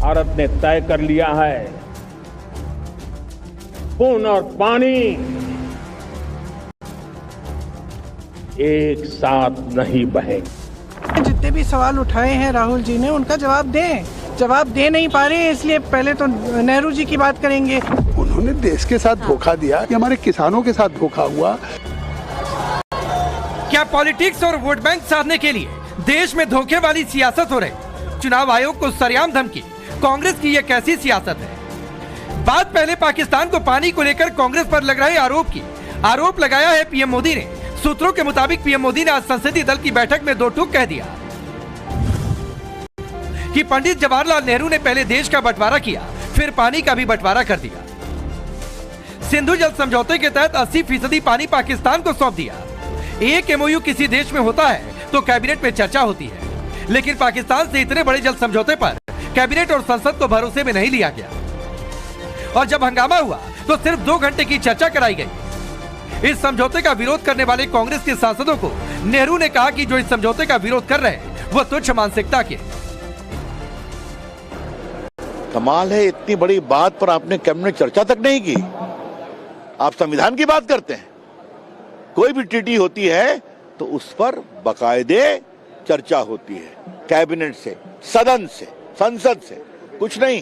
भारत ने तय कर लिया है, खून और पानी एक साथ नहीं बहेंगे। जितने भी सवाल उठाए हैं राहुल जी ने, उनका जवाब दें। जवाब दे नहीं पा रहे हैं, इसलिए पहले तो नेहरू जी की बात करेंगे। उन्होंने देश के साथ धोखा दिया, कि हमारे किसानों के साथ धोखा हुआ। क्या पॉलिटिक्स और वोट बैंक साधने के लिए देश में धोखे वाली सियासत हो रही? चुनाव आयोग को सरेआम धमकी, कांग्रेस की ये कैसी सियासत है? बात पहले पाकिस्तान को पानी को लेकर कांग्रेस पर लग रहे आरोप की। आरोप लगाया है पीएम मोदी ने। सूत्रों के मुताबिक पीएम मोदी ने आज संसदीय दल की बैठक में दो टूक कह दिया कि पंडित जवाहरलाल नेहरू ने पहले देश का बंटवारा किया, फिर पानी का भी बंटवारा कर दिया। सिंधु जल समझौते के तहत 80% पानी पाकिस्तान को सौंप दिया। एक एमओयू किसी देश में होता है तो कैबिनेट में चर्चा होती है, लेकिन पाकिस्तान से इतने बड़े जल समझौते पर कैबिनेट और संसद को भरोसे में नहीं लिया गया, और जब हंगामा हुआ तो सिर्फ 2 घंटे की चर्चा कराई गई। इस समझौते का विरोध करने वाले कांग्रेस के सांसदों को नेहरू ने कहा कि जो इस समझौते का विरोध कर रहे हैं वो तुच्छ मानसिकता के। कमाल है, इतनी बड़ी बात पर आपने कैबिनेट चर्चा तक नहीं की। आप संविधान की बात करते हैं। कोई भी ट्रीटी होती है तो उस पर बाकायदे चर्चा होती है, कैबिनेट से, सदन से, संसद से, कुछ नहीं।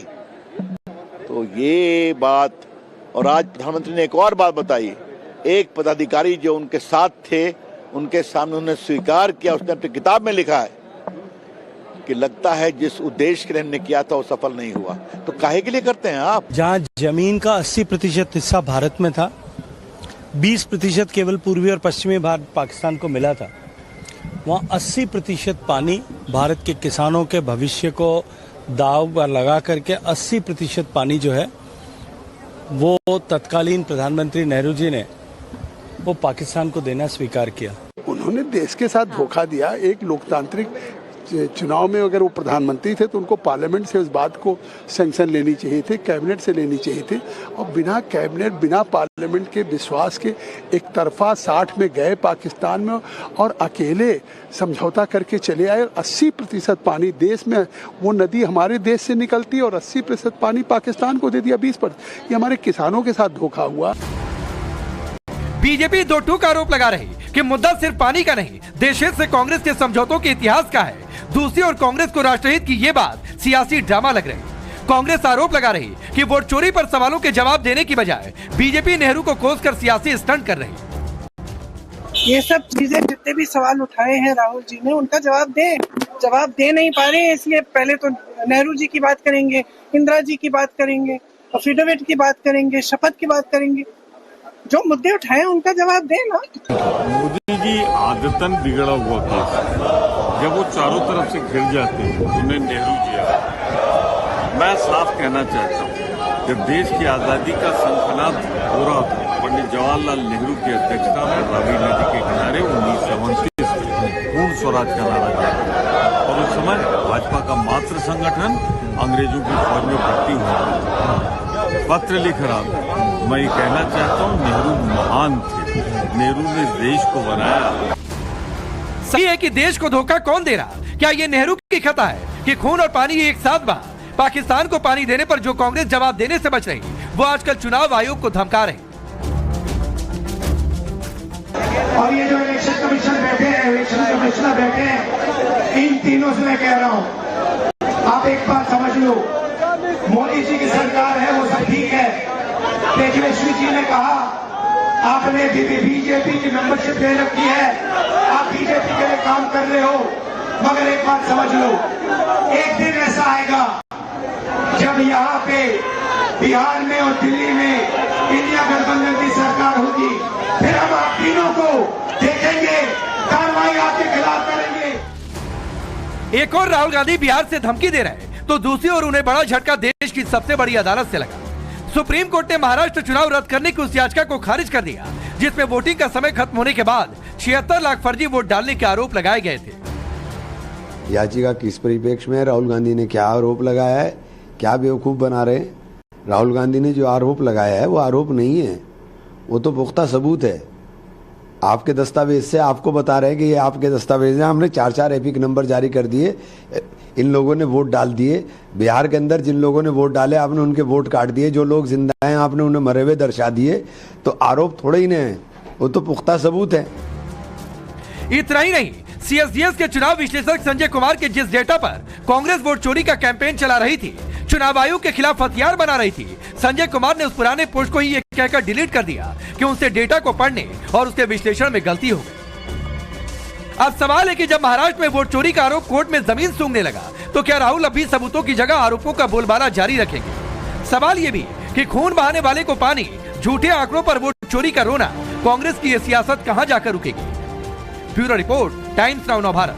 तो ये बात, और आज प्रधानमंत्री ने एक और बात बताई। एक पदाधिकारी जो उनके साथ थे, उनके सामने उन्होंने स्वीकार किया, उसने अपनी किताब में लिखा है कि लगता है जिस उद्देश्य के लिए हमने किया था वो सफल नहीं हुआ। तो काहे के लिए करते हैं आप? जहाँ जमीन का 80% हिस्सा भारत में था, 20% केवल पूर्वी और पश्चिमी भारत पाकिस्तान को मिला था, वहाँ 80% पानी भारत के किसानों के भविष्य को दाव पर लगा करके 80% पानी जो है वो तत्कालीन प्रधानमंत्री नेहरू जी ने वो पाकिस्तान को देना स्वीकार किया। उन्होंने देश के साथ धोखा दिया। एक लोकतांत्रिक चुनाव में अगर वो प्रधानमंत्री थे तो उनको पार्लियामेंट से उस बात को सैंक्शन लेनी चाहिए थे, कैबिनेट से लेनी चाहिए थी। और बिना कैबिनेट, बिना पार्लियामेंट के विश्वास के एक तरफा 60 में गए पाकिस्तान में और अकेले समझौता करके चले आए। 80% पानी देश में, वो नदी हमारे देश से निकलती है और 80% पानी पाकिस्तान को दे दिया 20%। ये हमारे किसानों के साथ धोखा हुआ। बीजेपी दो टूक आरोप लगा रही कि मुद्दा सिर्फ पानी का नहीं, देश हित से कांग्रेस के समझौतों के इतिहास का है। दूसरी ओर कांग्रेस को राष्ट्रहित की ये बात सियासी ड्रामा लग रही। कांग्रेस आरोप लगा रही कि वोट चोरी पर सवालों के जवाब देने की बजाय बीजेपी नेहरू को कोसकर सियासी स्टंट कर रही। ये सब चीजें, जितने भी सवाल उठाए हैं राहुल जी ने, उनका जवाब दें। जवाब दे नहीं पा रहे हैं, इसलिए पहले तो नेहरू जी की बात करेंगे, इंदिरा जी की बात करेंगे, एफिडेविट की बात करेंगे, शपथ की बात करेंगे। जो मुद्दे उठाए उनका जवाब दें ना। मोदी जी आदतन बिगड़ा हुआ केस है। जब वो चारों तरफ से घिर जाते हैं, उन्हें नेहरू जी आते। मैं साफ कहना चाहता हूँ, जब देश की आजादी का संकल्प हो रहा था, पंडित जवाहरलाल नेहरू की अध्यक्षता में रावी नदी के किनारे 1929 में पूर्ण स्वराज का नारा दिया और उस समय भाजपा का मात्र संगठन अंग्रेजों की फौज में भर्ती हुआ। पत्र लिख रहा था। मैं ये कहना चाहता हूँ, नेहरू महान थे। नेहरू ने देश को बनाया। सही है कि देश को धोखा कौन दे रहा? क्या ये नेहरू की खता है कि खून और पानी एक साथ बहा? पाकिस्तान को पानी देने पर जो कांग्रेस जवाब देने से बच रही, वो आजकल चुनाव आयोग को धमका रहे। और ये जो इलेक्शन कमीशन बैठे हैं, इलेक्शन कमिश्नर बैठे हैं, इन तीनों से मैं कह रहा हूँ, आप एक बात समझ लो, मोदी जी की सरकार है वो सब ठीक है। तेजस्वी जी ने कहा आपने बीजेपी की मेंबरशिप ले रखी है, आप बीजेपी के लिए काम कर रहे हो, मगर एक बात समझ लो, एक दिन ऐसा आएगा जब यहाँ पे बिहार में और दिल्ली में इंडिया गठबंधन की सरकार होगी, फिर हम आप तीनों को देखेंगे, कार्रवाई आपके खिलाफ करेंगे। एक और राहुल गांधी बिहार से धमकी दे रहे हैं, तो दूसरी ओर उन्हें बड़ा झटका देश की सबसे बड़ी अदालत से लगा। सुप्रीम कोर्ट ने महाराष्ट्र चुनाव रद्द करने की उस याचिका को खारिज कर दिया, जिसमें वोटिंग का समय खत्म होने के बाद 76 लाख फर्जी वोट डालने के आरोप लगाए गए थे। याचिका किस परिप्रेक्ष्य में राहुल गांधी ने क्या आरोप लगाया है, क्या बेवकूफ बना रहे? राहुल गांधी ने जो आरोप लगाया है वो आरोप नहीं है, वो तो पुख्ता सबूत है। आपके दस्तावेज से आपको बता रहे हैं कि ये आपके दस्तावेज हैं। हमने 4-4 एपिक नंबर जारी कर दिए, इन लोगों ने वोट डाल दिए। बिहार के अंदर जिन लोगों ने वोट डाले आपने उनके वोट काट दिए, जो लोग जिंदा हैं आपने उन्हें मरे हुए दर्शा दिए। तो आरोप थोड़े ही नहीं है, वो तो पुख्ता सबूत है। इतना ही नहीं, सीएसडीएस के चुनाव विश्लेषक संजय कुमार के जिस डेटा पर कांग्रेस वोट चोरी का कैंपेन चला रही थी, चुनाव आयोग के खिलाफ हथियार बना रही थी, संजय कुमार ने उस पुराने पोस्ट को ही ये कहकर डिलीट कर दिया कि उनसे डेटा को पढ़ने और उसके विश्लेषण में गलती हो गई। अब सवाल है कि जब महाराष्ट्र में वोट चोरी का आरोप कोर्ट में जमीन सूंघने लगा, तो क्या राहुल अभी सबूतों की जगह आरोपों का बोलबाला जारी रखेंगे? सवाल ये भी कि खून बहाने वाले को पानी, झूठे आंकड़ों पर वोट चोरी का रोना, कांग्रेस की यह सियासत कहां जाकर रुकेगी? Bureau report, times now Bharat.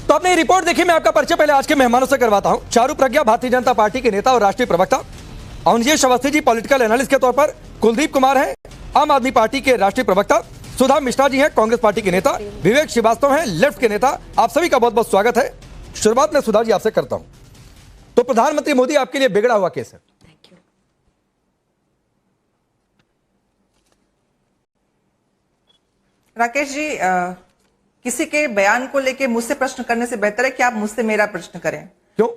तो आपने ये रिपोर्ट देखी, मैं आपका परिचय पहले आज के मेहमानों से करवाता हूं। चारू प्रज्ञा भारतीय जनता पार्टी के नेता और राष्ट्रीय प्रवक्ता, अवनीश अवस्थी जी पॉलिटिकल एनालिस्ट के तौर पर, कुलदीप कुमार हैं आम आदमी पार्टी के राष्ट्रीय प्रवक्ता, सुधा मिश्रा जी हैं कांग्रेस पार्टी के नेता, विवेक श्रीवास्तव हैं लेफ्ट के नेता। आप सभी का बहुत बहुत स्वागत है। शुरुआत में सुधा जी आपसे करता हूं। तो प्रधानमंत्री मोदी आपके लिए बिगड़ा हुआ केस है। राकेश जी, किसी के बयान को लेके मुझसे प्रश्न करने से बेहतर है कि आप मुझसे मेरा प्रश्न करें। क्यों?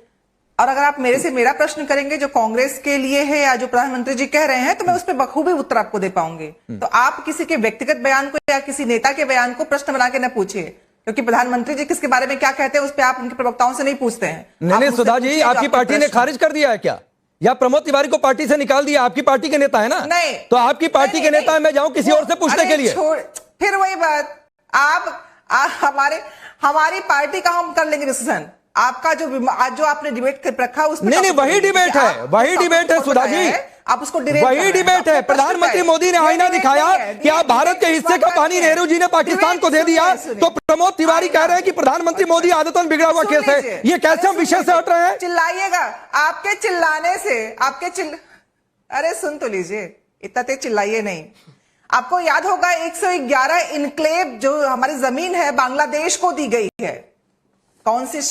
और अगर आप मेरे से मेरा प्रश्न करेंगे जो कांग्रेस के लिए है या जो प्रधानमंत्री जी कह रहे हैं, तो मैं उस पर बखूबी उत्तर आपको दे पाऊंगी। तो आप किसी के व्यक्तिगत बयान को या किसी नेता के बयान को प्रश्न बना के न पूछिए, क्योंकि प्रधानमंत्री जी किसके बारे में क्या कहते हैं उस पर आप उनके प्रवक्ताओं से नहीं पूछते हैं। नहीं सुधा जी, आपकी पार्टी ने खारिज कर दिया है क्या, या प्रमोद तिवारी को पार्टी से निकाल दिया? आपकी पार्टी के नेता है ना? नहीं। तो आपकी पार्टी के नेता है, मैं जाऊं किसी और से पूछने के लिए? फिर वही बात, आप हमारी पार्टी का हम कर लेंगे डिसीजन। आपका जो आपने डिबेट कर रखा उस नहीं, वही डिबेट है, वही डिबेट है सुधा जी, आप उसको वही डिबेट है। प्रधानमंत्री मोदी ने आईना दिखाया कि आप भारत के हिस्से का पानी नेहरू जी ने पाकिस्तान को दे दिया, तो प्रमोद तिवारी कह रहे हैं कि प्रधानमंत्री मोदी आदतन बिगड़ा हुआ केस है। ये कैसे हम विषय से हट रहे हैं? चिल्लाइएगा, आपके चिल्लाने से अरे सुन तो लीजिए, इतना तेज चिल्लाइए नहीं। आपको याद होगा 111 इनक्लेव जो हमारी जमीन है बांग्लादेश को दी गई है। कौन सी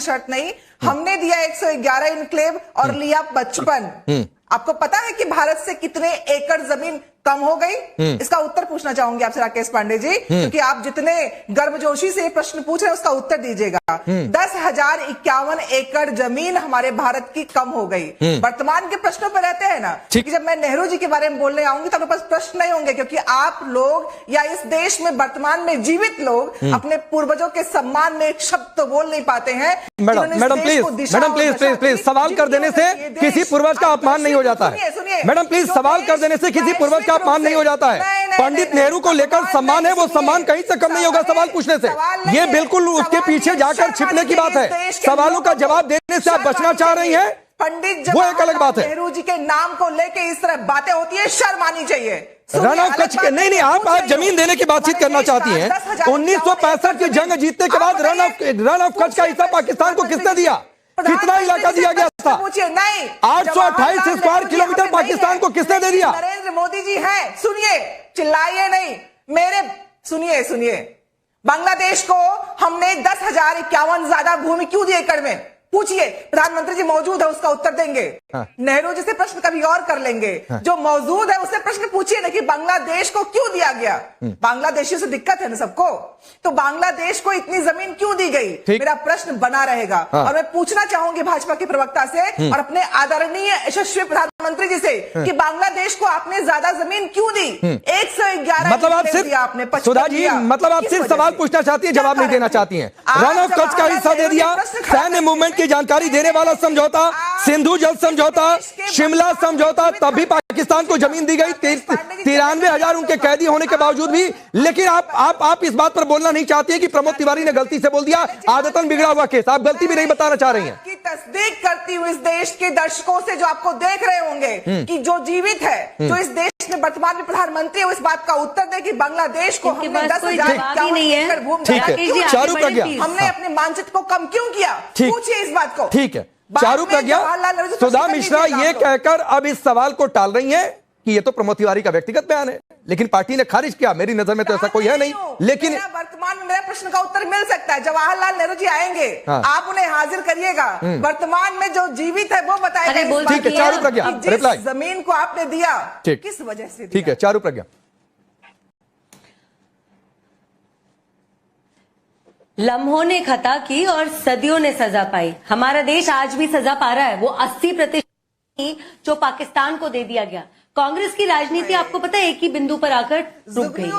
शर्त नहीं, हमने दिया 111 इनक्लेव और लिया 55। आपको पता है कि भारत से कितने एकड़ जमीन कम हो गई? इसका उत्तर पूछना चाहूंगी आपसे राकेश पांडे जी, क्योंकि आप जितने गर्मजोशी से ये प्रश्न पूछ रहे हैं उसका उत्तर दीजिएगा। 10,051 एकड़ जमीन हमारे भारत की कम हो गई। वर्तमान के प्रश्नों पर रहते हैं ना, क्योंकि जब मैं नेहरू जी के बारे में बोलने आऊंगी तो आपके पास प्रश्न नहीं होंगे, क्योंकि आप लोग या इस देश में वर्तमान में जीवित लोग अपने पूर्वजों के सम्मान में एक शब्द तो बोल नहीं पाते हैं। मैडम प्लीज सवाल कर देने से किसी पूर्वज का अपमान नहीं हो जाता है। मैडम प्लीज सवाल कर देने से किसी पूर्वज का अपमान नहीं हो जाता है। पंडित नेहरू को लेकर सम्मान है, वो सम्मान कहीं से कम नहीं होगा सवाल पूछने से। ये बिल्कुल उसके पीछे जाकर छिपने की बात है। सवालों का जवाब देने से आप बचना चाह रही हैं, पंडित वो एक अलग बात है। नेहरू जी के नाम को लेके इस तरह बातें होती है, शर्म आनी चाहिए। रन ऑफ कच्छ के नहीं, आप जमीन देने की बातचीत करना चाहती हैं। 1965 की जंग जीतने के बाद रन ऑफ कच्छ का हिस्सा पाकिस्तान को किसने दिया? कितना इलाका दिया गया था? 828 स्क्वायर किलोमीटर पाकिस्तान को किसने दे दिया? नरेंद्र मोदी जी हैं। सुनिए, चिल्लाइए नहीं, सुनिए। बांग्लादेश को हमने 10,051 ज्यादा भूमि क्यों दी एकड़ में? पूछिए, प्रधानमंत्री जी मौजूद है, उसका उत्तर देंगे। नेहरू जी से प्रश्न कभी और कर लेंगे। जो मौजूद है उससे प्रश्न पूछिए ना कि बांग्लादेश को क्यों दिया गया। बांग्लादेशियों से दिक्कत है ना सबको, तो बांग्लादेश को इतनी जमीन क्यों दी गई? मेरा प्रश्न बना रहेगा। और मैं पूछना चाहूंगी भाजपा के प्रवक्ता से और अपने आदरणीय यशस्वी प्रधानमंत्री जी से कि बांग्लादेश को आपने ज्यादा जमीन क्यों दी? 111 मतलब आप सिर्फ सुधा जी, मतलब आप सिर्फ सवाल पूछना चाहती है, जवाब नहीं देना चाहती है। रन ऑफ कच्छ का हिस्सा दे दिया, सैन्य मूवमेंट की जानकारी देने वाला समझौता, सिंधु जल समझौता, शिमला समझौता, तब भी पाकिस्तान को जमीन दी गई 93,000 उनके कैदी होने के बावजूद भी। लेकिन आप इस बात पर बोलना नहीं चाहती है कि प्रमोद तिवारी ने गलती से बोल दिया, आदतन बिगड़ा हुआ केस। आप गलती भी नहीं बताना चाह रही हैं। की तस्दीक करती हूँ इस देश के दर्शकों से जो आपको देख रहे होंगे कि जो जीवित है, जो इस देश में वर्तमान में प्रधानमंत्री है, इस बात का उत्तर दे कि बांग्लादेश को हमने 10,051 एकड़ भूमि हमने अपने मानचित्र को कम क्यों किया? पूछिए इस बात को। ठीक है, चारू प्रज्ञा, सुधा मिश्रा ये कहकर अब इस सवाल को टाल रही हैं कि ये तो प्रमोद तिवारी का व्यक्तिगत बयान है, लेकिन पार्टी ने खारिज किया। मेरी नजर में तो ऐसा कोई है नहीं। लेकिन वर्तमान में मेरा प्रश्न का उत्तर मिल सकता है। जवाहरलाल नेहरू जी आएंगे, आप उन्हें हाजिर करिएगा। वर्तमान में जो जीवित है वो बताएगा। ठीक है, चारू प्रज्ञा, जिस जमीन को आपने दिया किस वजह से? ठीक है, चारू प्रज्ञा, लम्हों ने खता की और सदियों ने सजा पाई। हमारा देश आज भी सजा पा रहा है। वो 80% जो पाकिस्तान को दे दिया गया। कांग्रेस की राजनीति आपको पता है एक ही बिंदु पर आकर रुक गई।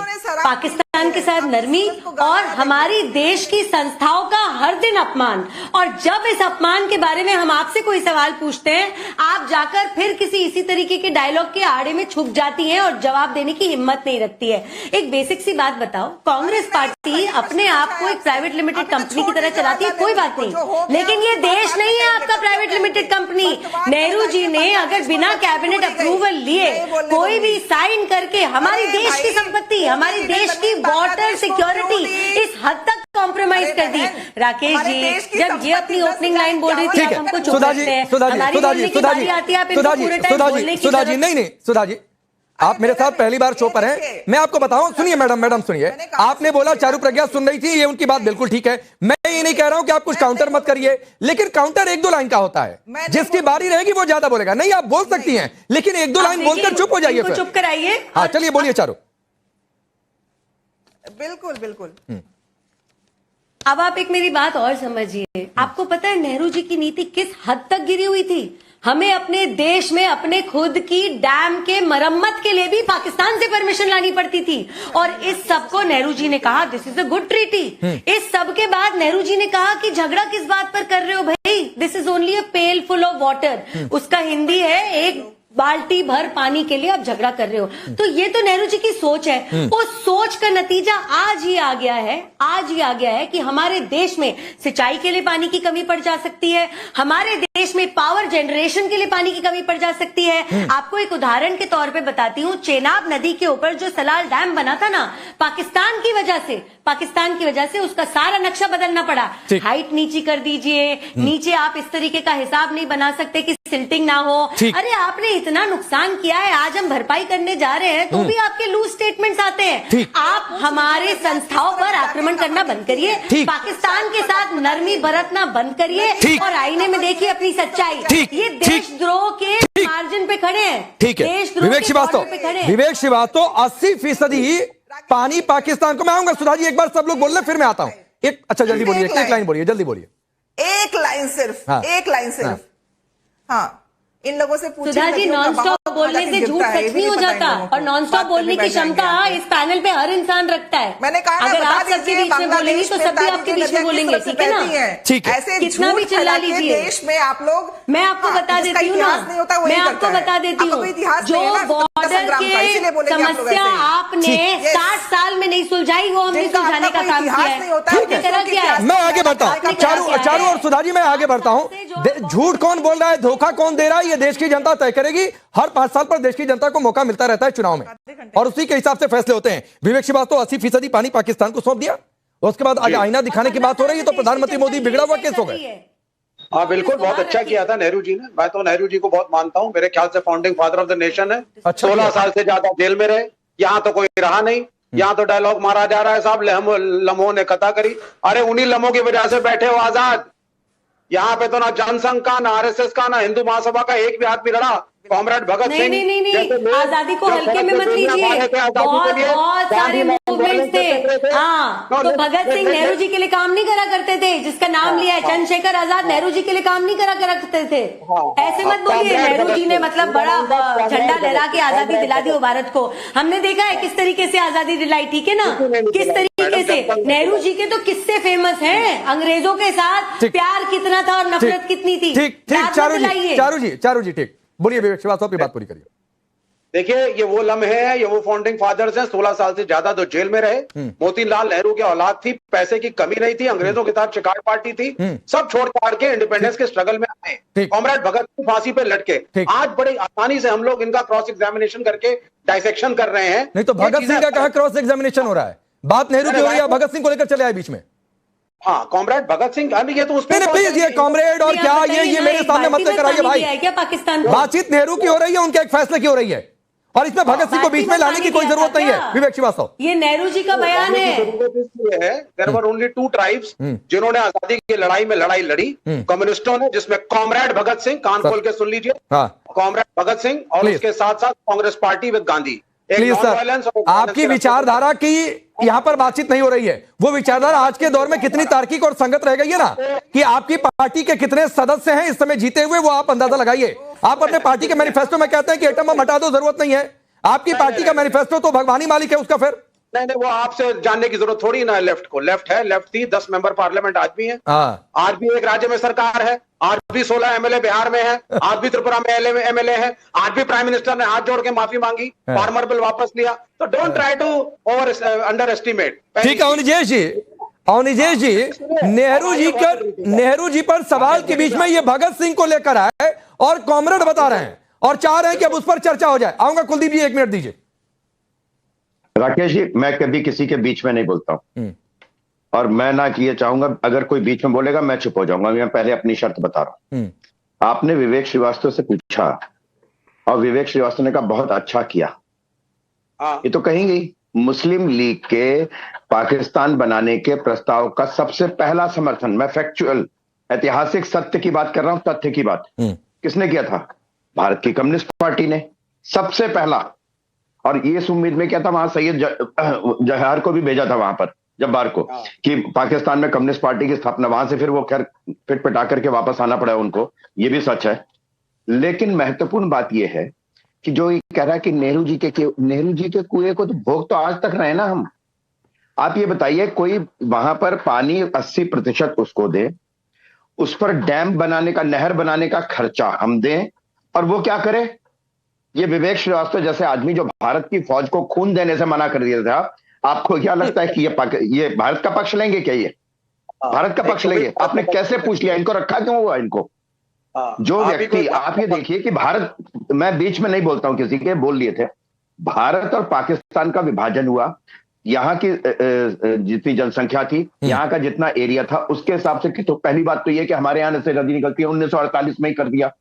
पाकिस्तान के साथ नरमी और हमारी देश की संस्थाओं का हर दिन अपमान। और जब इस अपमान के बारे में हम आपसे कोई सवाल पूछते हैं, आप जाकर फिर किसी इसी तरीके के डायलॉग के आड़े में छुप जाती हैं और जवाब देने की हिम्मत नहीं रखती है। एक बेसिक सी बात बताओ, कांग्रेस पार्टी अपने आप को एक प्राइवेट लिमिटेड कंपनी की तरह चलाती है, कोई बात नहीं, लेकिन ये देश नहीं है आपका private limited company. Nehru ji ने अगर बिना कैबिनेट अप्रूवल लिए कोई भी साइन करके हमारी देश की संपत्ति, हमारी देश की वाटर सिक्योरिटी इस हद तक कॉम्प्रोमाइज कर दी। राकेश जी, जब ये अपनी ओपनिंग लाइन बोल रही थी, आप हमको चुप करते हैं। हमारी बोलने की बारी आती है, आप इनको पूरे टाइम बोलने की सुधा जी, नहीं सुधा जी, आप मेरे साथ पहली बार शो पर हैं। मैं आपको बताऊं, सुनिए मैडम सुनिए, आपने बोला चारू प्रज्ञा सुन रही थी, ये उनकी बात बिल्कुल ठीक है। मैं ये नहीं कह रहा हूं कि आप कुछ काउंटर मत करिए, लेकिन काउंटर 1-2 लाइन का होता है। जिसकी बारी रहेगी वो ज्यादा बोलेगा। नहीं, आप बोल सकती हैं, लेकिन 1-2 लाइन बोलकर चुप हो जाइए, चुप कराइए। हाँ, चलिए बोलिए चारू। बिल्कुल। अब आप एक मेरी बात और समझिए। आपको पता है नेहरू जी की नीति किस हद तक गिरी हुई थी? हमें अपने देश में अपने खुद की डैम के मरम्मत के लिए भी पाकिस्तान से परमिशन लानी पड़ती थी। और इस सब को नेहरू जी ने कहा this is a good treaty. इस सब के बाद नेहरू जी ने कहा कि झगड़ा किस बात पर कर रहे हो भाई, this is only a pail full of water. उसका हिंदी है एक बाल्टी भर पानी के लिए आप झगड़ा कर रहे हो। तो ये तो नेहरू जी की सोच है। उस सोच का नतीजा आज ही आ गया है कि हमारे देश में सिंचाई के लिए पानी की कमी पड़ जा सकती है, हमारे देश में पावर जनरेशन के लिए पानी की कमी पड़ जा सकती है। आपको एक उदाहरण के तौर पे बताती हूँ, चेनाब नदी के ऊपर जो सलाल डैम बना था ना, पाकिस्तान की वजह से उसका सारा नक्शा बदलना पड़ा। हाइट नीचे कर दीजिए, नीचे आप इस तरीके का हिसाब नहीं बना सकते कि सिल्टिंग ना हो। अरे आपने इतना नुकसान किया है, आज हम भरपाई करने जा रहे हैं तो भी आपके लूज स्टेटमेंट्स आते हैं। आप हमारे संस्थाओं पर आक्रमण करना बंद करिए, पाकिस्तान के साथ नरमी बरतना बंद करिए और आईने में देखिए अपनी सच्चाई। ये देशद्रोह के मार्जिन पे खड़े हैं। ठीक है विवेक श्रीवास्तव 80% पानी पाकिस्तान को। मैं आऊंगा सुधा जी, एक बार सब लोग बोल रहे, फिर मैं आता हूं। एक अच्छा जल्दी बोलिए, एक लाइन बोलिए, जल्दी बोलिए। एक लाइन सिर्फ। हाँ, इन लोगों से पूछिए। सुधा जी, नॉन स्टॉप बोलने से झूठ सच नहीं हो जाता, और नॉन स्टॉप बोलने की क्षमता इस पैनल पे हर इंसान रखता है। मैंने कहा अगर आप सबके बीच में बोलेंगी तो सब भी आपके बीच में बोलेंगे, ठीक है ना? ठीक है, ऐसे कितना भी चिल्ला लीजिए। देश में आप लोग, मैं आपको बता देती हूँ ना, मैं आपको बता देती हूँ, जो बॉर्डर के समस्या आपने 60 साल में नहीं सुलझाई, वो हमने सुलझाने का काम किया है। मैं आगे बढ़ता हूँ, चारू और सुधा जी, मैं आगे बढ़ता हूँ। झूठ कौन बोल रहा है, धोखा कौन दे रहा है, ये देश की जनता तय करेगी। हर 5 साल पर देश की जनता को मौका मिलता रहता है चुनाव में, और उसी के हिसाब से फैसले होते हैं। विवेक श्रीवास्तव 80% पानी पाकिस्तान को सौंप दिया, और उसके बाद आज आईना दिखाने की बात हो रही है, तो प्रधानमंत्री मोदी बिगड़ा हुआ केस हो गए। हाँ बिल्कुल, बहुत अच्छा किया था नेहरू जी ने। मैं तो नेहरू जी को बहुत मानता हूँ, मेरे ख्याल से founding father of the nation है। 16 साल से ज्यादा जेल में रहे, यहाँ तो कोई रहा नहीं। यहाँ तो डायलॉग मारा जा रहा है साहब, लम्हों ने कथा करी। अरे उन्हीं लम्हों की वजह से बैठे हो आजाद। यहाँ पे तो ना जनसंघ का, ना आरएसएस का, ना हिंदू महासभा का एक भी आदमी लड़ा। कॉमरेड भगत सिंह नहीं, आजादी को हल्के में मत लीजिए, बहुत सारे मूवमेंट्स थे। हाँ, तो भगत सिंह नेहरू जी के लिए काम नहीं करा करते थे, जिसका नाम लिया है चंद्रशेखर आजाद, नेहरू जी के लिए काम नहीं करा करते थे। ऐसे मत बोलिए, नेहरू जी ने मतलब बड़ा झंडा लहरा के आजादी दिला दी हो भारत को। हमने देखा है किस तरीके से आजादी दिलाई, ठीक है ना, किस तरीके से। नेहरू जी के तो किस्से फेमस हैं, अंग्रेजों के साथ प्यार कितना था और नफरत कितनी थी। ठीक, चारू जी ठीक बोलिए, विवेक श्रीवास्तव अपनी बात पूरी करिए। देखिए, ये वो लम्हे हैं, ये वो फाउंडिंग फादर्स हैं। 16 साल से ज्यादा तो जेल में रहे। मोतीलाल नेहरू की औलाद थी, पैसे की कमी नहीं थी, अंग्रेजों के साथ शिकार पार्टी थी, सब छोड़ छाड़ के इंडिपेंडेंस के स्ट्रगल में आए। कॉमरेड भगत सिंह फांसी पे लटके। आज बड़ी आसानी से हम लोग इनका क्रॉस एग्जामिनेशन करके डाइसेक्शन कर रहे हैं। नहीं तो भगत सिंह का कहां क्रॉस एग्जामिनेशन हो रहा है? बात नेहरू की हो रही है, भगत सिंह को लेकर चले आए बीच में। हाँ, कॉमरेड भगत सिंह, ये तो उसमें प्लीज ये कॉमरेड और क्या ये मेरे सामने मत कराइए भाई। क्या पाकिस्तान बातचीत नेहरू की हो रही है, उनके एक फैसले की हो रही है, और इसमें भगत सिंह को बीच में लाने की कोई जरूरत नहीं है। विवेक श्रीवास्तव, ये नेहरू जी का बयान है। देयर वर ओनली 2 ट्राइब्स जिन्होंने आजादी की लड़ाई में लड़ाई लड़ी। कम्युनिस्टों ने, जिसमें कॉमरेड भगत सिंह, कान खोल के सुन लीजिए, कॉमरेड भगत सिंह, और उसके साथ साथ Congress party with Gandhi. Please sir, आपकी विचारधारा की यहां पर बातचीत नहीं हो रही है। वो विचारधारा आज के दौर में कितनी तार्किक और संगत रह गई है ना, कि आपकी पार्टी के कितने सदस्य हैं इस समय जीते हुए, वो आप अंदाजा लगाइए। आप अपने पार्टी के मैनिफेस्टो में कहते हैं कि एटम बम हटा दो, जरूरत नहीं है। आपकी पार्टी का मैनिफेस्टो तो भगवानी मालिक है उसका। फिर नहीं, वो आपसे जानने की जरूरत थोड़ी ना है। लेफ्ट को लेफ्ट है, लेफ्ट थी, 10 मेंबर पार्लियामेंट आज भी है, आज भी एक राज्य में सरकार है, आज भी 16 एमएलए बिहार में है, आज भी त्रिपुरा में एमएलए है, आज भी प्राइम मिनिस्टर ने हाथ जोड़ के माफी मांगी, फार्मर बिल वापस लिया। तो don't try to over under estimate. ठीक है अवनिजेश जी, नेहरू जी पर सवाल के बीच में ये भगत सिंह को लेकर आए और कॉमरेड बता रहे हैं और चाह रहे हैं कि अब उस पर चर्चा हो जाए। आऊंगा कुलदीप जी, 1 मिनट दीजिए। राकेश जी, मैं कभी किसी के बीच में नहीं बोलता हूं, और मैं ना ये चाहूंगा अगर कोई बीच में बोलेगा मैं चुप हो जाऊंगा। मैं पहले अपनी शर्त बता रहा हूं। आपने विवेक श्रीवास्तव से पूछा और विवेक श्रीवास्तव ने कहा बहुत अच्छा किया। ये तो कहेंगे मुस्लिम लीग के पाकिस्तान बनाने के प्रस्ताव का सबसे पहला समर्थन, मैं फैक्चुअल ऐतिहासिक सत्य की बात कर रहा हूं, तथ्य की बात, किसने किया था? भारत की कम्युनिस्ट पार्टी ने सबसे पहला। और ये इस उम्मीद में क्या था, वहां सैयद जहार को भी भेजा था वहां पर, जब्बार को, कि पाकिस्तान में कम्युनिस्ट पार्टी की स्थापना, वहां से फिर वो खैर पिट पिटा करके वापस आना पड़ा उनको, ये भी सच है। लेकिन महत्वपूर्ण बात यह है कि जो ये कह रहा है कि नेहरू जी के कुएं को तो भोग तो आज तक रहे ना हम। आप ये बताइए, कोई वहां पर पानी 80% उसको दे, उस पर डैम बनाने का, नहर बनाने का खर्चा हम दें, और वो क्या करे? ये विवेक श्रीवास्तव जैसे आदमी जो भारत की फौज को खून देने से मना कर दिया था, आपको क्या लगता है कि ये भारत का पक्ष लेंगे? क्या ये भारत का पक्ष लेंगे? आपने कैसे पूछ लिया? इनको रखा क्यों हुआ इनको? जो व्यक्ति, आप ये देखिए कि भारत, मैं बीच में नहीं बोलता हूं किसी के, बोल लिए थे, भारत और पाकिस्तान का विभाजन हुआ, यहाँ की जितनी जनसंख्या थी, यहाँ का जितना एरिया था, उसके हिसाब से, तो पहली बात तो ये कि हमारे यहाँ से नदी निकलती है, 1948 में ही कर दिया।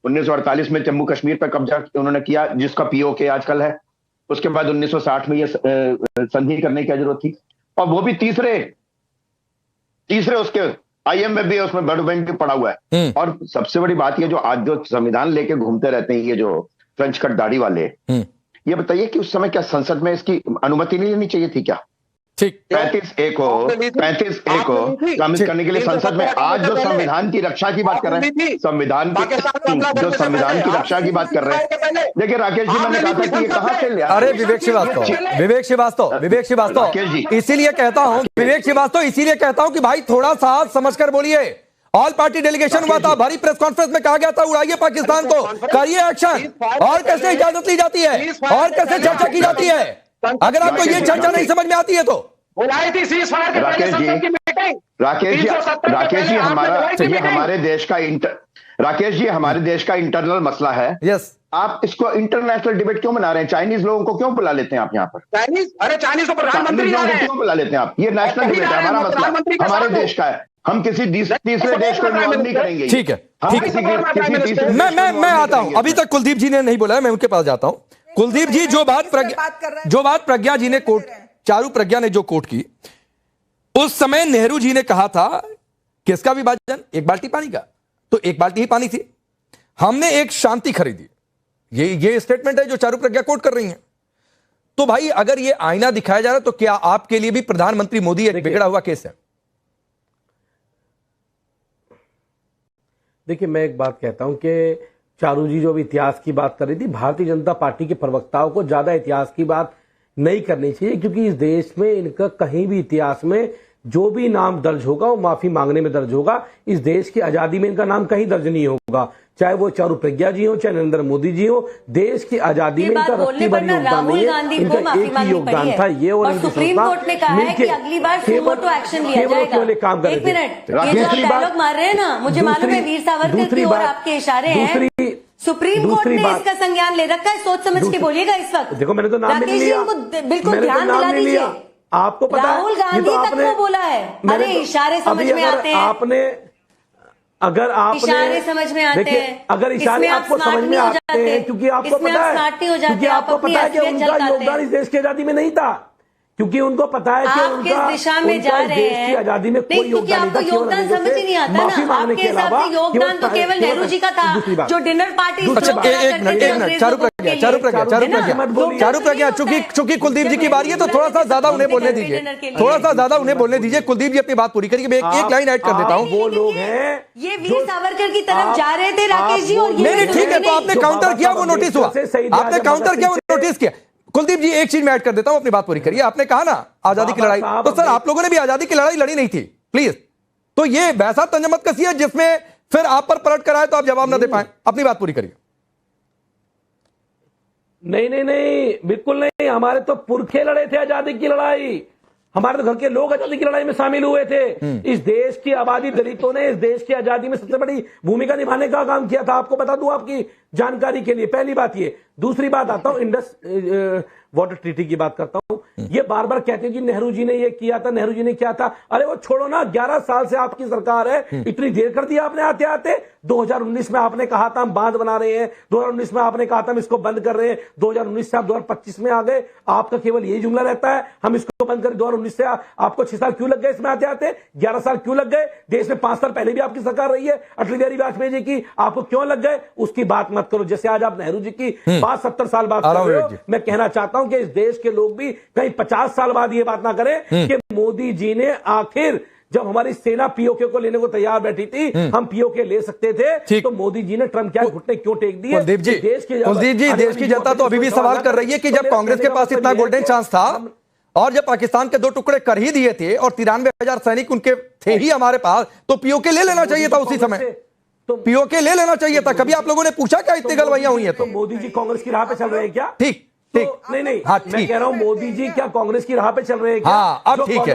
1948 में जम्मू कश्मीर पर कब्जा उन्होंने किया, जिसका पीओके आजकल है। उसके बाद 1960 में ये संधि करने की जरूरत थी, और वो भी तीसरे उसके IMF भी उसमें वर्ल्ड बैंक भी पड़ा हुआ है। और सबसे बड़ी बात ये, जो आज जो संविधान लेके घूमते रहते हैं ये जो फ्रेंच कट दाढ़ी वाले, ये बताइए कि उस समय क्या संसद में इसकी अनुमति नहीं लेनी चाहिए थी क्या? ठीक, 35A को शामिल करने के लिए संसद में, आज जो संविधान की रक्षा की बात कर रहे हैं, संविधान की रक्षा की बात कर रहे हैं। देखिए राकेश जी, मैंने कहा था कि ये कहां से लिया? अरे विवेक श्रीवास्तव, इसीलिए कहता हूं कि भाई थोड़ा सा समझ कर बोलिए। ऑल पार्टी डेलीगेशन हुआ था, भारी प्रेस कॉन्फ्रेंस में कहा गया था उड़ाइए पाकिस्तान को, करिए एक्शन। और कैसे इजाजत ली जाती है और कैसे चर्चा की जाती है? अगर आपको ये चर्चा नहीं समझ में आती है तो राकेश जी हमारे देश का इंटरनल मसला है। यस, आप इसको इंटरनेशनल डिबेट क्यों बना रहे हैं? चाइनीज लोगों को क्यों बुला लेते हैं आप यहाँ पर? चाइनीज तो प्रधानमंत्री क्यों बुला लेते हैं आप? ये नेशनल डिबेट है, हमारा मसला हमारे देश का है। हम किसी तीसरे देश को इन्वॉल्व नहीं करेंगे। ठीक है, मैं आता हूं। अभी तक कुलदीप जी ने नहीं बोला है, मैं उनके पास जाता हूं। कुलदीप जी, जो बात प्रज्ञा जी ने कोट, चारू प्रज्ञा ने जो कोट की, उस समय नेहरू जी ने कहा था किसका विभाजन? एक बाल्टी पानी का। तो एक बाल्टी ही पानी थी, हमने एक शांति खरीदी। ये स्टेटमेंट है जो चारू प्रज्ञा कोट कर रही हैं। तो भाई अगर ये आईना दिखाया जा रहा है, तो क्या आपके लिए भी प्रधानमंत्री मोदी एक बिगड़ा हुआ केस है? देखिए, मैं एक बात कहता हूं कि चारू जी जो भी इतिहास की बात कर रही थी, भारतीय जनता पार्टी के प्रवक्ताओं को ज्यादा इतिहास की बात नहीं करनी चाहिए, क्योंकि इस देश में इनका कहीं भी इतिहास में जो भी नाम दर्ज होगा वो माफी मांगने में दर्ज होगा। इस देश की आजादी में इनका नाम कहीं दर्ज नहीं होगा, चाहे वो चारू प्रज्ञा जी हो, चाहे नरेंद्र मोदी जी हो। देश की आजादी में इनका रत्ती भरी योगदान नहीं है, इनका एक ही योगदान था ये। और सुप्रीम कोर्ट ने कहा है कि अगली बार सुमोटो एक्शन लिया जाएगा। काम कर एक मिनट, ये जो डायलॉग मार रहे हैं ना, मुझे मालूम है वीर सावरकर की ओर आपके इशारे हैं। सुप्रीम कोर्ट ने इसका संज्ञान ले रखा है, सोच समझ के बोलिएगा इस वक्त। देखो, मैंने तो नाम नहीं लिया, बिल्कुल ध्यान दिला दीजिए। आपको पता है, राहुल गांधी तक को बोला है। अरे इशारे समझ में आते हैं, अगर आपने इशारे समझ में आते हैं, अगर इशारे आपको समझ में आते हैं, क्योंकि आपको पता है कि उनका योगदान इस देश की आजादी में नहीं था। क्योंकि उनको पता है कि आप किस दिशा में जा रहे देश हैं। की आजादी में कोई क्योंकि आपको योगदान समझ ही नहीं आता ना। आपके हिसाब से योगदान तो केवल नेहरू जी का था, जो डिनर पार्टी। अच्छा एक मिनट, चारू प्रज्ञा, चूंकि कुलदीप जी की बारी है तो थोड़ा सा ज्यादा उन्हें बोलने दीजिए, कुलदीप जी अपनी बात पूरी करिए। मैं एक लाइन ऐड कर देता हूँ। वो लोग हैं ये वीर सावरकर की तरफ जा रहे थे राकेश जी, और नहीं ठीक है, तो आपने काउंटर किया, वो नोटिस हुआ, आपने काउंटर किया, वो नोटिस किया। कुलदीप जी एक चीज मैं ऐड कर देता हूं, अपनी बात पूरी करिए। आपने कहा ना आजादी की लड़ाई, तो सर आप लोगों ने भी आजादी की लड़ाई लड़ी नहीं थी, प्लीज। तो ये वैसा तंजमत कसी है जिसमें फिर आप पर पलट कर आए तो आप जवाब ना दे पाए। अपनी बात पूरी करिए। नहीं, बिल्कुल नहीं। हमारे तो पुरखे लड़े थे आजादी की लड़ाई, हमारे तो घर के लोग आजादी की लड़ाई में शामिल हुए थे। इस देश की आबादी, दलितों ने इस देश की आजादी में सबसे बड़ी भूमिका निभाने का काम किया था। आपको बता दूं आपकी जानकारी के लिए, पहली बात ये। दूसरी बात आता हूं इंडस वाटर ट्रीटी की बात करता हूं। ये बार बार कहते हैं कि नेहरू जी ने ये किया था, नेहरू जी ने किया था। अरे वो छोड़ो ना, 11 साल से आपकी सरकार है, इतनी देर कर दिया आपने आते आते। 2019 में आपने कहा था हम बांध बना रहे हैं, 2019 में आपने कहा था हम इसको बंद कर रहे हैं, 2019 से आप 2025 में आ गए। आपका केवल यही जुमला रहता है हम इसको बंद करें। 2019 से आपको 6 साल क्यों लग गए इसमें आते आते? 11 साल क्यों लग गए? देश में 5 साल पहले भी आपकी सरकार रही है अटल बिहारी वाजपेयी जी की, आपको क्यों लग गए? उसकी बात मत करो। जैसे आज आप नेहरू जी की 70 साल बात कर रहे हो, मैं कहना चाहता हूं कि इस देश के लोग भी कहीं 50 साल बाद ये बात ना करें कि मोदी जी ने आखिर, जब हमारी सेना पीओके को लेने को तैयार बैठी थी, हम पीओके ले सकते थे, तो मोदी जी ने ट्रम्प क्या घुटने क्यों टेक दिए? कुलदीप जी, देश की जनता तो अभी भी सवाल कर रही है कि जब कांग्रेस के पास इतना गोल्डन चांस था और जब पाकिस्तान के 2 टुकड़े कर ही दिए थे और 93,000 सैनिक उनके थे ही हमारे पास, तो पीओके ले लेना चाहिए था उसी समय, तो पीओके ले लेना चाहिए था। कभी आप लोगों ने पूछा क्या इतनी गलवाइयां हुई है? तो मोदी जी कांग्रेस की राह पे चल रहे हैं क्या? ठीक, नहीं, हाँ, मैं कह रहा हूं मोदी जी क्या कांग्रेस की राह पे चल रहे हैं क्या? हाँ, अब ठीक है,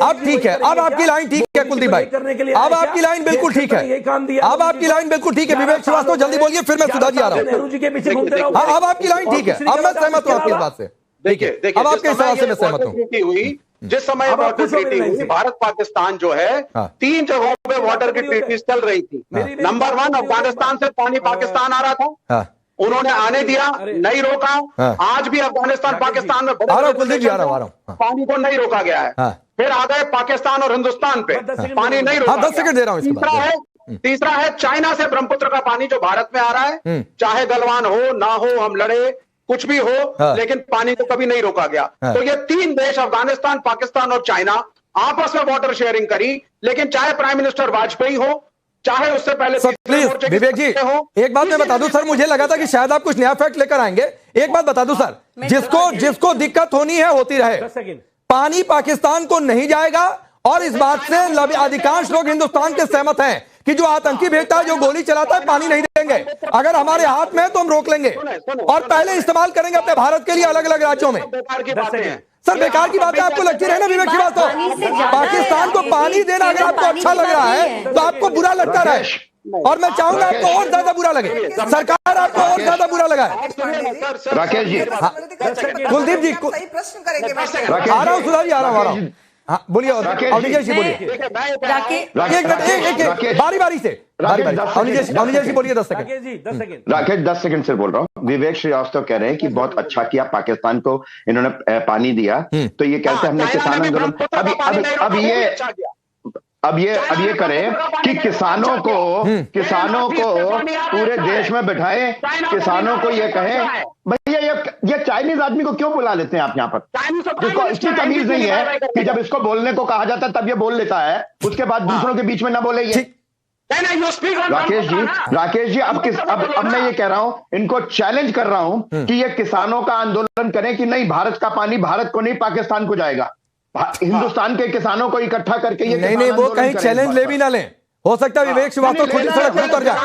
अब ठीक है, अब आपकी लाइन ठीक है कुलदीप भाई, अब आपकी लाइन बिल्कुल ठीक है, अब आपकी लाइन बिल्कुल ठीक है। विवेक श्रीवास्तव जल्दी बोलिए, फिर मैं सुधा जी आ रहा हूं। नेहरू जी के पीछे घूमते रहो। हाँ, अब आपकी लाइन ठीक है, अब मैं सहमत हूं आपकी इस बात से। देखिए, अब आपके सवाल से मैं सहमत हूं। हुई जिस समय वाटर ट्रीटी हुई, भारत पाकिस्तान जो है 3 जगहों पे वाटर की ट्रीटीज चल रही थी। नंबर 1, अफगानिस्तान से पानी पाकिस्तान आ रहा था, उन्होंने आने दिया, नहीं रोका। आज भी अफगानिस्तान पाकिस्तान में पानी को नहीं रोका गया है। फिर आ गए पाकिस्तान और हिंदुस्तान पे, पानी नहीं रोका। 10 सेकंड दे रहा हूं। तीसरा है चाइना से ब्रह्मपुत्र का पानी जो भारत में आ रहा है, चाहे गलवान हो ना हो, हम लड़े कुछ भी हो, लेकिन पानी को कभी नहीं रोका गया। तो ये 3 देश, अफगानिस्तान, पाकिस्तान और चाइना, आपस में वाटर शेयरिंग करी। लेकिन चाहे प्राइम मिनिस्टर वाजपेयी हो, चाहे उससे पहले प्लीज विवेक जी एक बात मैं बता दूं सर, मुझे लगा था कि शायद आप कुछ नया फैक्ट लेकर आएंगे। एक बात बता दूं सर, जिसको दिक्कत होनी है होती रहे। पानी पाकिस्तान को नहीं जाएगा और इस बात से अधिकांश लोग हिंदुस्तान के सहमत हैं कि जो आतंकी भेजता है, जो गोली चलाता है, पानी नहीं देंगे। अगर हमारे हाथ में है तो हम रोक लेंगे और पहले इस्तेमाल करेंगे अपने भारत के लिए अलग अलग राज्यों में। सर बेकार की बात है, आपको लगती रहे ना विवेक श्रीवास्तव, पाकिस्तान को पानी देना अगर आपको अच्छा लग रहा है तो आपको बुरा लगता रहे, और मैं चाहूंगा आपको और ज्यादा बुरा लगे, सरकार आपको और ज्यादा बुरा लगाए। राकेश जी, कुलदीप जी, आ रहा हूँ सुधा जी, आ रहा हूँ। हाँ बोलिए, अवनीश जी बोलिए, बारी बारी से अवनीश जी बोलिए। 10 सेकंड राकेश 10 सेकंड से बोल रहा हूँ। विवेक श्रीवास्तव कह रहे हैं कि बहुत अच्छा किया पाकिस्तान को इन्होंने पानी दिया, तो ये कहते हैं हमने किसान आंदोलन। अब ये करें कि किसानों को पूरे देश में बिठाएं, किसानों को ये कहें भैया ये चाइनीज आदमी को क्यों बुला लेते हैं आप यहाँ पर, जिसको इसकी तमीज नहीं है कि जब इसको बोलने को कहा जाता है तब ये बोल लेता है, उसके बाद दूसरों के बीच में ना बोले ये। राकेश जी अब मैं ये कह रहा हूं, इनको चैलेंज कर रहा हूं कि ये किसानों का आंदोलन करें कि नहीं, भारत का पानी भारत को नहीं पाकिस्तान को जाएगा। हिंदुस्तान के किसानों को इकट्ठा करके ये नहीं वो कहीं चैलेंज ले भी ना लें। हो सकता है विवेक श्रीवास्तव खुद ही सड़क पर उतर जाए,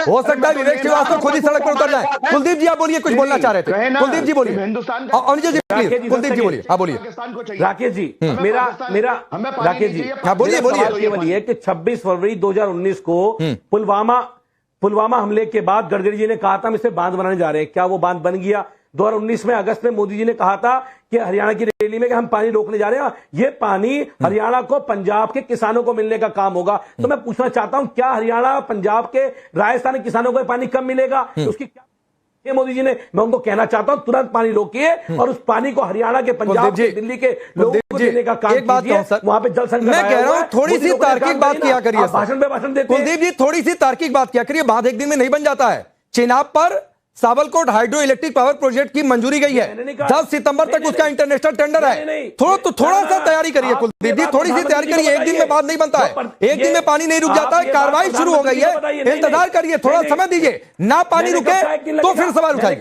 हो सकता है विवेक श्रीवास्तव खुद ही सड़क पर उतर जाए। कुलदीप जी आप बोलिए, कुछ बोलना चाह रहे थे, कुलदीप जी बोलिए। हिंदुस्तान कुलदीप जी बोलिए, हाँ बोलिए। राकेश जी राकेश जी हाँ बोलिए केवल ये कि 26 फरवरी 2019 को पुलवामा हमले के बाद गडकरी जी ने कहा था हम इसे बांध बनाने जा रहे हैं, क्या वो बांध बन गया? 2019 में अगस्त में मोदी जी ने कहा था कि हरियाणा की रैली में कि हम पानी रोकने जा रहे हैं, ये पानी हरियाणा को पंजाब के किसानों को मिलने का काम होगा। तो मैं पूछना चाहता हूं, क्या हरियाणा, पंजाब के, राजस्थान के किसानों को पानी कब मिलेगा? उसकी क्या ये मोदी जी ने, मैं उनको कहना चाहता हूं तुरंत पानी रोकिए और उस पानी को हरियाणा के, पंजाब के, दिल्ली के लोगों को देने का काम कीजिए। वहां पे जल संकट, मैं कह रहा हूं थोड़ी सी तार्किक बात किया करिए। भाषण पे भाषण देते हैं। कुलदीप जी थोड़ी सी तार्किक बात किया करिए। बात एक दिन में नहीं बन जाता है। चिनाब पर Sawalkot hydro electric power project की मंजूरी गई है, 10 सितंबर तक उसका इंटरनेशनल टेंडर है। थोड़ा सा तैयारी करिए कुलदीप जी, थोड़ी सी तैयारी करिए। एक दिन में बात नहीं बनता है, एक दिन में पानी नहीं रुक जाता है। कार्रवाई शुरू हो गई है, इंतजार करिए, थोड़ा समय दीजिए। ना पानी रुके तो फिर सवाल उठाइए।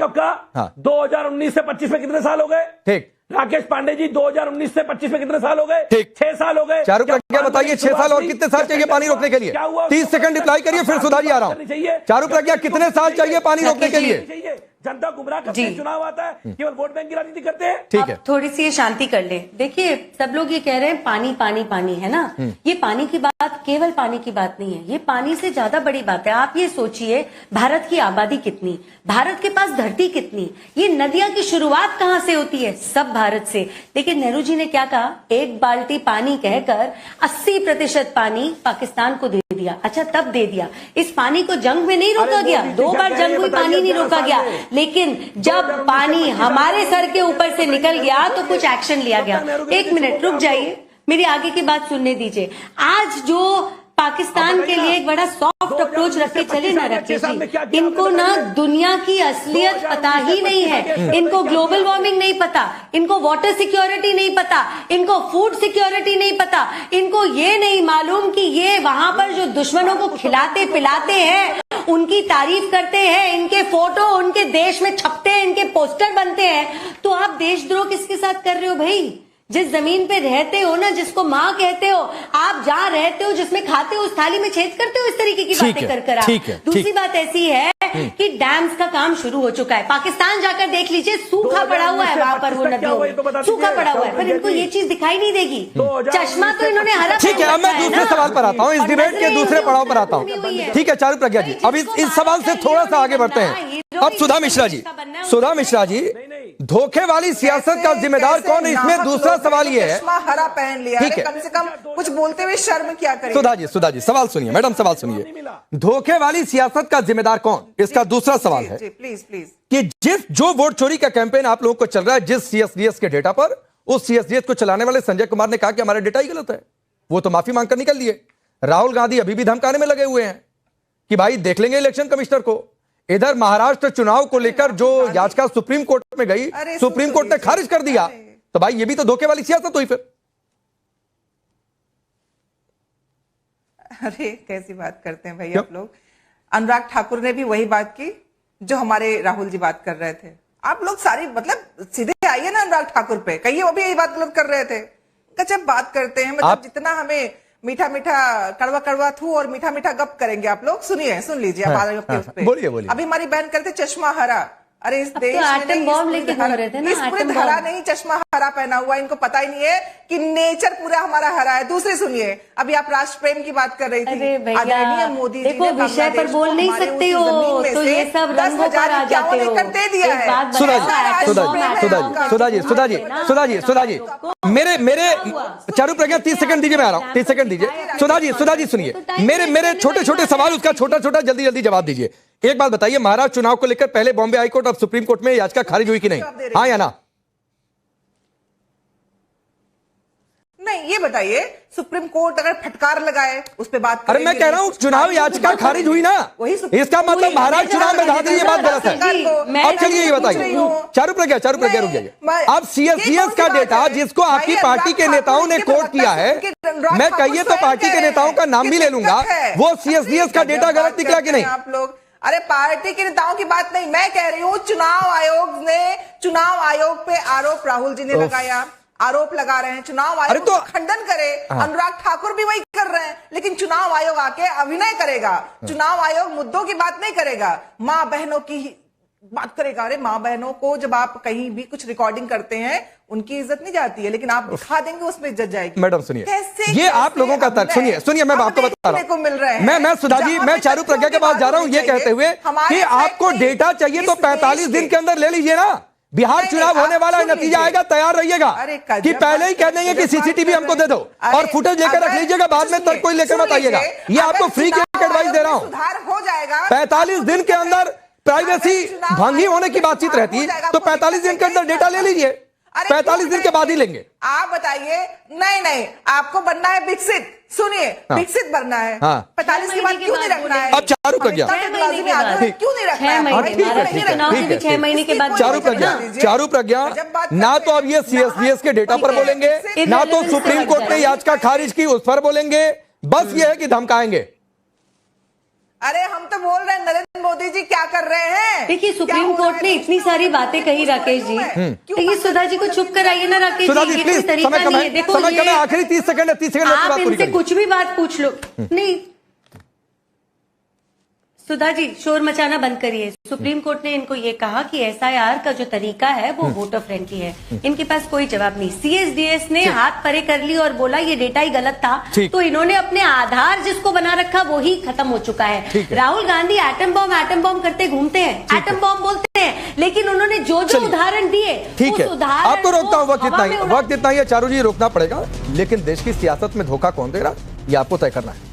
2019 से 25 में कितने साल हो गए? ठीक। राकेश पांडे जी 2019 से 25 में कितने साल हो गए? ठीक, 6 साल हो गए। चारों प्रज्ञा बताइए 6 साल और कितने साल चाहिए पानी रोकने के लिए? 30 सेकंड रिप्लाई करिए, फिर सुधा जी आ रहा हूं। चारों प्रज्ञा कितने साल चाहिए पानी रोकने के लिए? जनता गुमराह करते हैं, चुनाव आता है केवल वोट बैंक की राजनीति करते हैं। ठीक है, थोड़ी सी ये शांति कर ले। देखिए सब लोग ये कह रहे हैं पानी पानी पानी, है ना? ये पानी की बात केवल पानी की बात नहीं है, ये पानी से ज्यादा बड़ी बात है। आप ये सोचिए भारत की आबादी कितनी, भारत के पास धरती कितनी, ये नदियां की शुरुआत कहां से होती है? सब भारत से। लेकिन नेहरू जी ने क्या कहा? एक बाल्टी पानी कहकर 80% पानी पाकिस्तान को दे दिया। अच्छा तब दे दिया, इस पानी को जंग में नहीं रोका गया, 2 बार जंग हुई पानी नहीं रोका गया, लेकिन जब पानी हमारे सर के ऊपर से निकल गया तो कुछ एक्शन लिया गया। 1 मिनट रुक जाइए, मेरी आगे की बात सुनने दीजिए। आज जो पाकिस्तान के लिए एक बड़ा सॉफ्ट अप्रोच रख के चले ना राकेश जी, इनको ना दुनिया की असलियत पता ही नहीं है। इनको ग्लोबल वार्मिंग नहीं पता, इनको वाटर सिक्योरिटी नहीं पता, इनको फूड सिक्योरिटी नहीं पता, इनको ये नहीं मालूम कि ये वहां पर जो दुश्मनों को खिलाते पिलाते हैं, उनकी तारीफ करते हैं, इनके फोटो उनके देश में छपते हैं, इनके पोस्टर बनते हैं। तो आप देशद्रोह किसके साथ कर रहे हो भाई? जिस जमीन पे रहते हो ना, जिसको माँ कहते हो, आप जहाँ रहते हो, जिसमें खाते हो, उस थाली में छेद करते हो, इस तरीके की बातें कर आप। दूसरी बात ऐसी है कि डैम्स का काम शुरू हो चुका है। पाकिस्तान जाकर देख लीजिए, सूखा पड़ा हुआ है वहां पर, वो नदियों में सूखा पड़ा हुआ है, पर इनको ये चीज दिखाई नहीं देगी। चश्मा तो इन्होंने हरा। ठीक है, अब मैं दूसरे सवाल पर आता हूँ, इस डिबेट के दूसरे पड़ाव पर आता हूँ। ठीक है चारू प्रज्ञा जी, अब इस सवाल से थोड़ा सा आगे बढ़ते हैं। अब सुधा मिश्रा जी, धोखे वाली सियासत का जिम्मेदार कौन है? इसमें दूसरा सवाल ये है, हरा पहन लिया, ठीक है, कम से कम कुछ बोलते हुए शर्म क्या करें? सुधा जी सवाल सुनिए, मैडम सवाल सुनिए। धोखे वाली सियासत का जिम्मेदार कौन? इसका दूसरा सवाल है प्लीज कि जो वोट चोरी का कैंपेन आप लोगों को चल रहा है जिस सीएसडीएस के डेटा पर, उस सीएसडीएस को चलाने वाले संजय कुमार ने कहा कि हमारा डेटा ही गलत है। वो तो माफी मांगकर निकल दिए। राहुल गांधी अभी भी धमकाने में लगे हुए हैं कि भाई देख लेंगे इलेक्शन कमिश्नर को। इधर महाराष्ट्र चुनाव को लेकर जो याचिका सुप्रीम कोर्ट में गई, सुप्रीम कोर्ट ने खारिज कर दिया। तो भाई ये भी तो धोखे वाली सियासत हुई फिर। अरे कैसी बात करते हैं भाई आप लोग। अनुराग ठाकुर ने भी वही बात की जो हमारे राहुल जी बात कर रहे थे। आप लोग सारी मतलब सीधे आइए ना अनुराग ठाकुर पे, कहिए वो भी यही बात गलत कर रहे थे। जब बात करते हैं मतलब जितना हमें मीठा मीठा कड़वा कड़वा थू और मीठा मीठा गप करेंगे आप लोग। सुनिए, सुन लीजिए बोलिए। अभी हमारी बहन करते चश्मा हरा। अरे इस देश में हरा नहीं, चश्मा हरा पहना हुआ, इनको पता ही नहीं है कि नेचर पूरा हमारा हरा है। दूसरे सुनिए, अभी आप राष्ट्र प्रेम की बात कर रही थी। आदरणीय मोदी जी ने विषय पर बोल नहीं सकते हो तो ये सब रंगों पर आ जाते हो। दे दिया है। सुधा जी मेरे चारू प्रज्ञा 30 सेकंड दीजिए, मैं आ रहा हूँ, 30 सेकंड दीजिए। सुधा जी सुनिए, मेरे छोटे छोटे सवाल, उसका छोटा छोटा जल्दी जवाब दीजिए। एक बात बताइए, महाराष्ट्र चुनाव को लेकर पहले बॉम्बे हाईकोर्ट और सुप्रीम कोर्ट में याचिका खारिज हुई कि नहीं? हाँ या ना? नहीं, ये बताइए सुप्रीम कोर्ट अगर फटकार लगाए उस पे बात करेंगे। अरे मैं कह रहा हूँ चुनाव याचिका खारिज हुई ना, इसका मतलब महाराष्ट्र चुनाव में धांधली, ये बात गलत है। अब चलिए ये बताइए, चारू प्रज्ञा रुक जाइए। अब सीएसडीएस का डेटा जिसको आपकी पार्टी के नेताओं ने कोट किया है, मैं कहिए तो पार्टी के नेताओं का नाम भी ले लूंगा, वो सीएसडीएस का डेटा गलत निकला कि नहीं? आप लोग, अरे पार्टी के नेताओं की बात नहीं, मैं कह रही हूँ चुनाव आयोग पे आरोप राहुल जी ने लगाया, आरोप लगा रहे हैं। चुनाव आयोग तो खंडन करे, अनुराग ठाकुर भी वही कर रहे हैं, लेकिन चुनाव आयोग आके अभिनय करेगा। चुनाव आयोग मुद्दों की बात नहीं करेगा, माँ बहनों की बात करेगा। अरे माँ बहनों को जब आप कहीं भी कुछ रिकॉर्डिंग करते हैं, उनकी इज्जत नहीं जाती है, लेकिन आप दिखा देंगे उसमें इज्जत जाएगी। मैडम सुनिए, ये आप लोगों का तर्क सुनिए, मैं आपको बता रहा हूँ। मैं सुधा जी, मैं चारू प्रज्ञा के पास जा रहा हूँ ये कहते हुए कि आपको डेटा चाहिए तो 45 दिन के अंदर ले लीजिए ना। बिहार चुनाव होने वाला है, नतीजा आएगा, तैयार रहिएगा। कि पहले ही कह देंगे कि सीसीटीवी हमको दे दो और फुटेज लेकर रख लीजिएगा, बाद में तर्क कोई लेकर मत आइएगा। ये आपको फ्री की एडवाइस दे रहा हूँ। 45 दिन के अंदर प्राइवेसी भंगी होने की बातचीत रहती तो 45 दिन के अंदर डेटा ले लीजिए, 45 दिन के बाद ही लेंगे। आप बताइए। नहीं, आपको बनना है विकसित। सुनिए, विकसित बनना है। 45 के बाद क्यों नहीं रखना है? अब चारू प्रज्ञा क्यों नहीं रखना है? 6 महीने के बाद चारू प्रज्ञा ना तो अब ये CSDS के डेटा पर बोलेंगे, ना तो सुप्रीम कोर्ट ने याचिका खारिज की उस पर बोलेंगे, बस ये है कि धमकाएंगे। अरे हम तो बोल रहे हैं नरेंद्र मोदी जी क्या कर रहे हैं। देखिए सुप्रीम कोर्ट ने इतनी सारी बातें कही राकेश जी, देखिए सुधा जी को चुप कराइए ना राकेश जी, ये तरीका नहीं है। देखो आखिरी 30 सेकंड आप इनसे कुछ भी बात पूछ लो। नहीं सुधा जी शोर मचाना बंद करिए। सुप्रीम कोर्ट ने इनको ये कहा कि SIR का जो तरीका है वो वोटर फ्रेंडली है। इनके पास कोई जवाब नहीं। CSDS ने हाथ परे कर ली और बोला ये डेटा ही गलत था, तो इन्होंने अपने आधार जिसको बना रखा वो ही खत्म हो चुका है। राहुल गांधी एटम बॉम्ब करते घूमते हैं, एटम बॉम्ब बोलते हैं, लेकिन उन्होंने जो उदाहरण दिए ठीक है। आपको रोकता हूँ, वक्त इतना ही है चारू जी, रोकना पड़ेगा। लेकिन देश की सियासत में धोखा कौन दे रहा ये आपको तय करना है।